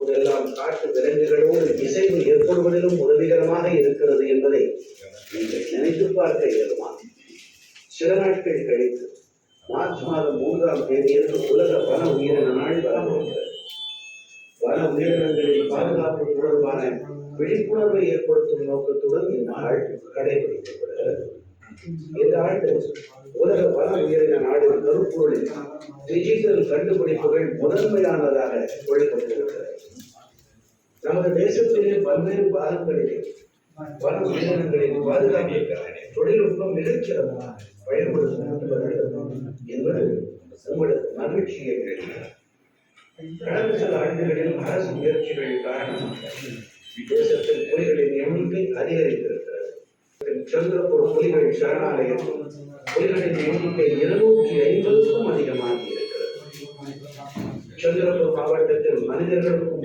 எல்லாம் காட்டு விலங்குகளோடு இசைவு ஏற்படுவதிலும் உதவிகரமாக இருக்கிறது என்பதை நீங்கள் நினைத்து பார்க்க இயலுமா? சில நாட்கள் கழித்து மார்ச் மாதம் 3ஆம் தேதியன்று உலக வன உயிரின நாள் வரவிருக்கிறது. வன உயிரினங்களின் பாதுகாப்பு தொடர்பான விழிப்புணர்வை ஏற்படுத்தும் நோக்கத்துடன் இந்த நாள் கடைபிடிக்கப்படுகிறது. இந்த ஆண்டு உலக வன உயிரின நாளின் கருப்பொருளில் டிஜிட்டல் கண்டுபிடிப்புகள் முதன்மையானதாக கொள்ளப்பட்டிருக்கிறது. நமது தேசத்திலே பல்வேறு பாகங்களிலே வன உயிரினங்களின் பாதுகாப்பிற்கான தொழில்நுட்பம் மிகச்சிறப்பாக பயன்படுத்தப்பட்டு என்பது உங்களுக்கு மகிழ்ச்சியை கிடைக்கிறது. கடந்த சில ஆண்டுகளில் அரசு முயற்சிகள் காரணமாக தேசத்தில் புலிகளின் எண்ணிக்கை அதிகரித்திருக்கிறது. சந்திரபுர் புலிகள் சரணாலயத்தில் புலிகளின் எண்ணிக்கை 250க்கும் அதிகமாகி இருக்கிறது. சந்திரபுர் மாவட்டத்தில் மனிதர்களுக்கும்